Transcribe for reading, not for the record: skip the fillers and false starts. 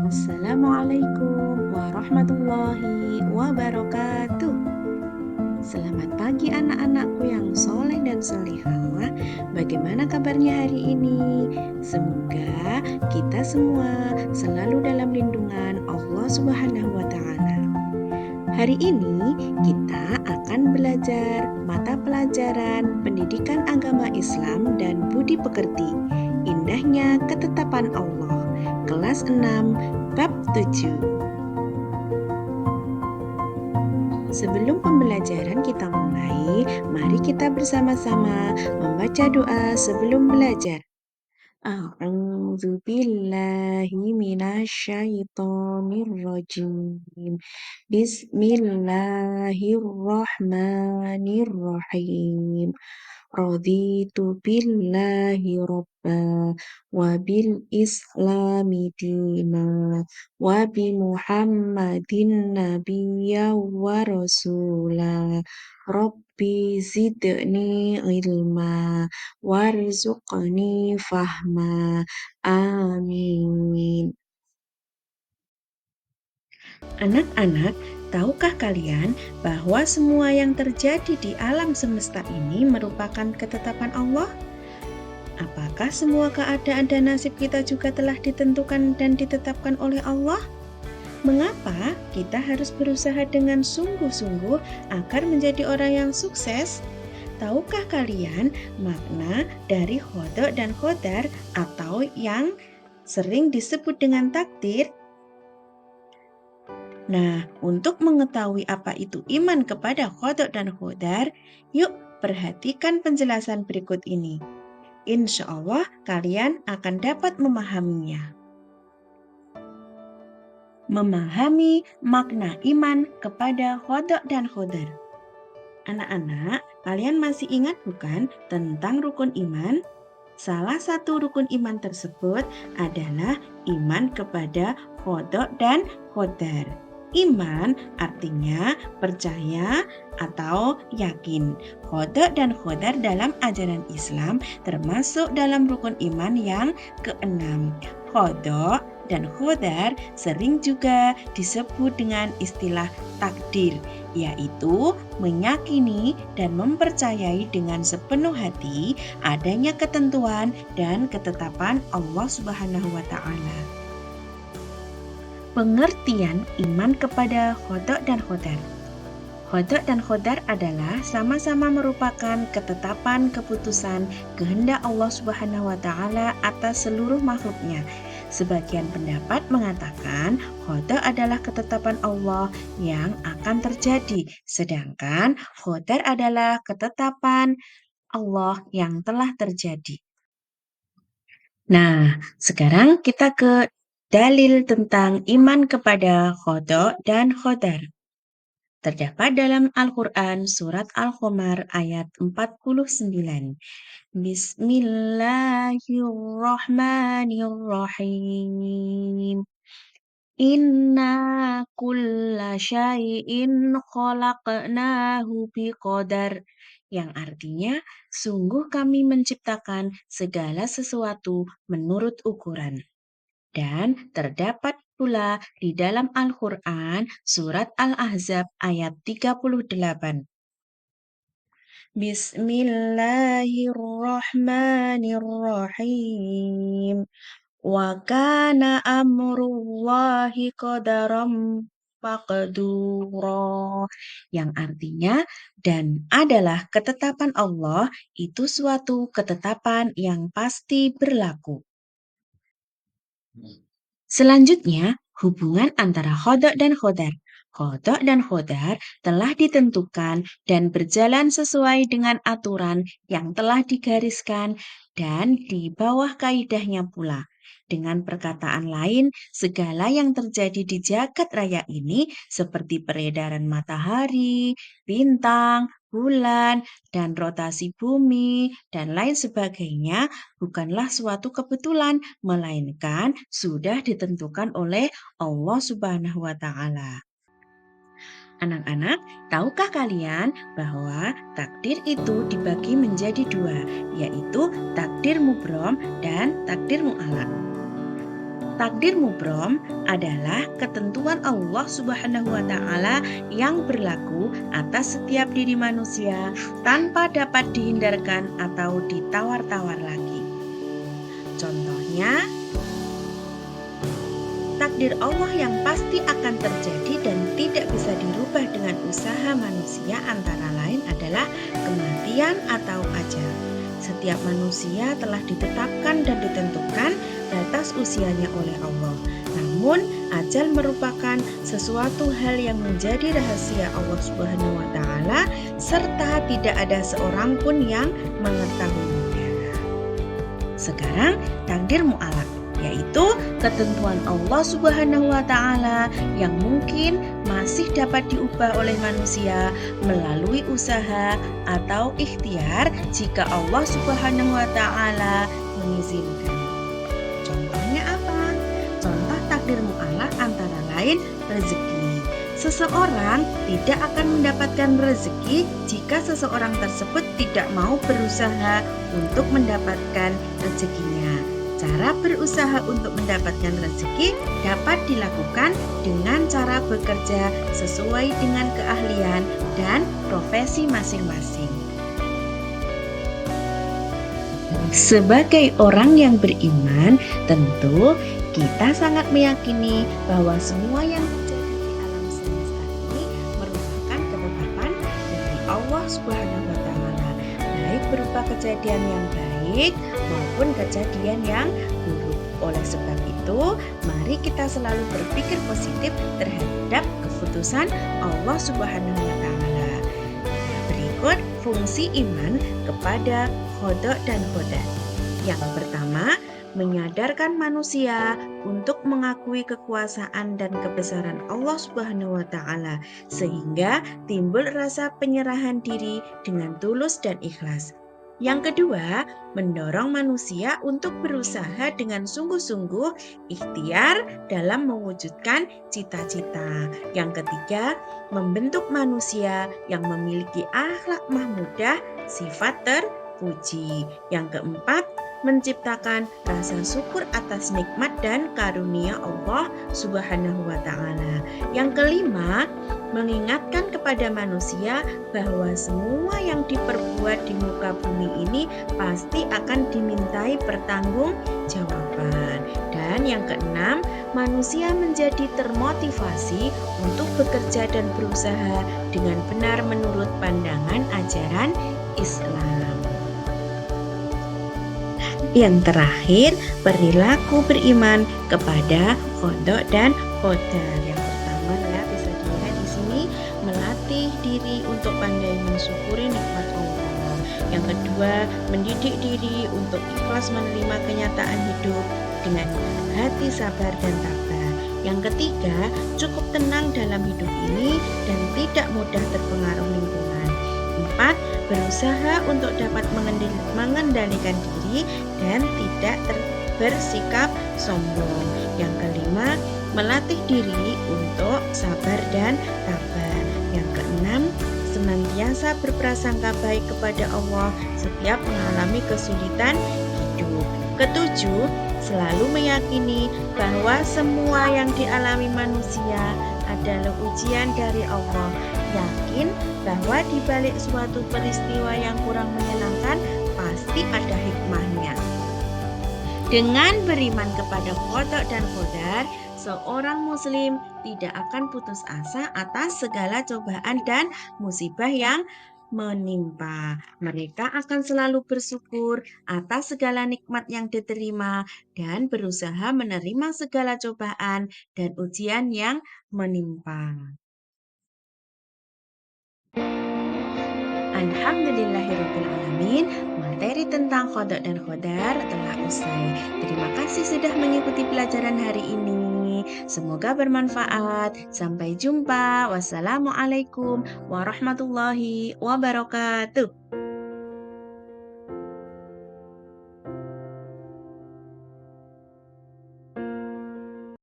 Assalamualaikum warahmatullahi wabarakatuh. Selamat pagi anak-anakku yang soleh dan solehah. Bagaimana kabarnya hari ini? Semoga kita semua selalu dalam lindungan Allah Subhanahu wa Ta'ala. Hari ini kita akan belajar mata pelajaran Pendidikan Agama Islam dan Budi Pekerti. Indahnya Ketetapan Allah. Kelas 6 bab 7. Sebelum pembelajaran kita mulai, mari kita bersama-sama membaca doa sebelum belajar. A'udzu billahi minasyaitonir rajim. Bismillahirrahmanirrahim. Raditu billahi robba wa bil islami dina wa bi muhammadin nabiyya wa rasula. Rabbi zidni ilma warzuqni fahma. Amin. Anak-anak, tahukah kalian bahwa semua yang terjadi di alam semesta ini merupakan ketetapan Allah? Apakah semua keadaan dan nasib kita juga telah ditentukan dan ditetapkan oleh Allah? Mengapa kita harus berusaha dengan sungguh-sungguh agar menjadi orang yang sukses? Tahukah kalian makna dari qada dan qadar atau yang sering disebut dengan takdir? Nah, untuk mengetahui apa itu iman kepada qada dan qadar, yuk perhatikan penjelasan berikut ini. Insya Allah kalian akan dapat memahaminya. Memahami makna iman kepada qada dan qadar. Anak-anak, kalian masih ingat bukan tentang rukun iman? Salah satu rukun iman tersebut adalah iman kepada qada dan qadar. Iman artinya percaya atau yakin. Qada dan qadar dalam ajaran Islam termasuk dalam rukun iman yang keenam. Qada dan qadar sering juga disebut dengan istilah takdir, yaitu meyakini dan mempercayai dengan sepenuh hati adanya ketentuan dan ketetapan Allah Subhanahu wa Ta'ala. Pengertian iman kepada qada dan qadar. Qada dan qadar adalah sama-sama merupakan ketetapan keputusan kehendak Allah Subhanahu wa Ta'ala atas seluruh makhluknya. Sebagian pendapat mengatakan qada adalah ketetapan Allah yang akan terjadi, sedangkan qadar adalah ketetapan Allah yang telah terjadi. Nah, sekarang kita ke dalil tentang iman kepada qada dan qadar. Terdapat dalam Al-Quran surat Al-Qamar ayat 49. Bismillahirrahmanirrahim. Inna kulla syai'in khalaqnahu biqadar. Yang artinya, sungguh kami menciptakan segala sesuatu menurut ukuran. Dan terdapat pula di dalam Al-Quran surat Al-Ahzab ayat 38. Bismillahirrahmanirrahim. Wa kana amrullahi qadaram maqdura. Yang artinya, dan adalah ketetapan Allah itu suatu ketetapan yang pasti berlaku. Selanjutnya, hubungan antara qada dan qadar. Qada dan qadar telah ditentukan dan berjalan sesuai dengan aturan yang telah digariskan dan di bawah kaidahnya pula. Dengan perkataan lain, segala yang terjadi di jagat raya ini seperti peredaran matahari, bintang, bulan, dan rotasi bumi, dan lain sebagainya bukanlah suatu kebetulan, melainkan sudah ditentukan oleh Allah Subhanahu wa Ta'ala. Anak-anak, tahukah kalian bahwa takdir itu dibagi menjadi dua, yaitu takdir mubrom dan takdir mu'allaq? Takdir mubrom adalah ketentuan Allah Subhanahu wa Ta'ala yang berlaku atas setiap diri manusia tanpa dapat dihindarkan atau ditawar-tawar lagi. Contohnya, takdir Allah yang pasti akan terjadi dan tidak bisa dirubah dengan usaha manusia antara lain adalah kematian atau ajal. Setiap manusia telah ditetapkan dan ditentukan batas usianya oleh Allah. Namun, ajal merupakan sesuatu hal yang menjadi rahasia Allah Subhanahu wa Ta'ala serta tidak ada seorang pun yang mengetahuinya. Sekarang takdir mu'alaq, yaitu ketentuan Allah Subhanahu wa Ta'ala yang mungkin masih dapat diubah oleh manusia melalui usaha atau ikhtiar jika Allah Subhanahu wa Ta'ala mengizinkan. Contohnya apa? Contoh takdir mu'alaq antara lain rezeki. Seseorang tidak akan mendapatkan rezeki jika seseorang tersebut tidak mau berusaha untuk mendapatkan rezekinya. Cara berusaha untuk mendapatkan rezeki dapat dilakukan dengan cara bekerja sesuai dengan keahlian dan profesi masing-masing. Sebagai orang yang beriman, tentu kita sangat meyakini bahwa semua yang terjadi di alam semesta ini merupakan ketetapan dari Allah Subhanahu wa Ta'ala, baik berupa kejadian yang baik maupun kejadian yang buruk. Oleh sebab itu, mari kita selalu berpikir positif terhadap keputusan Allah Subhanahu wa Ta'ala. Berikut fungsi iman kepada qada dan qadar. Yang pertama, menyadarkan manusia untuk mengakui kekuasaan dan kebesaran Allah Subhanahu wa Ta'ala sehingga timbul rasa penyerahan diri dengan tulus dan ikhlas. Yang kedua, mendorong manusia untuk berusaha dengan sungguh-sungguh ikhtiar dalam mewujudkan cita-cita. Yang ketiga, membentuk manusia yang memiliki akhlak mahmudah, sifat terpuji. Yang keempat, menciptakan rasa syukur atas nikmat dan karunia Allah Subhanahu wa Ta'ala. Yang kelima, mengingatkan kepada manusia bahwa semua yang diperbuat di muka bumi ini pasti akan dimintai pertanggungjawaban. Dan yang keenam, manusia menjadi termotivasi untuk bekerja dan berusaha dengan benar menurut pandangan ajaran Islam. Yang terakhir, perilaku beriman kepada qada dan qadar. Yang pertama ya, bisa dilihat di sini melatih diri untuk pandai mensyukuri nikmat Allah. Yang kedua, mendidik diri untuk ikhlas menerima kenyataan hidup dengan hati sabar dan tabah. Yang ketiga, cukup tenang dalam hidup ini dan tidak mudah terpengaruh lingkungan. 4. Berusaha untuk dapat mengendalikan diri dan tidak bersikap sombong. Yang kelima, melatih diri untuk sabar dan tabah. Yang keenam, senantiasa berprasangka baik kepada Allah setiap mengalami kesulitan hidup. Ketujuh, selalu meyakini bahwa semua yang dialami manusia adalah ujian dari Allah. Yakin bahwa di balik suatu peristiwa yang kurang menyenangkan pasti ada hikmahnya. Dengan beriman kepada qada dan qadar, seorang muslim tidak akan putus asa atas segala cobaan dan musibah yang menimpa. Mereka akan selalu bersyukur atas segala nikmat yang diterima dan berusaha menerima segala cobaan dan ujian yang menimpa. Alhamdulillahirrabbilalamin, materi tentang qada dan qadar telah usai. Terima kasih sudah mengikuti pelajaran hari ini. Semoga bermanfaat. Sampai jumpa. Wassalamualaikum warahmatullahi wabarakatuh.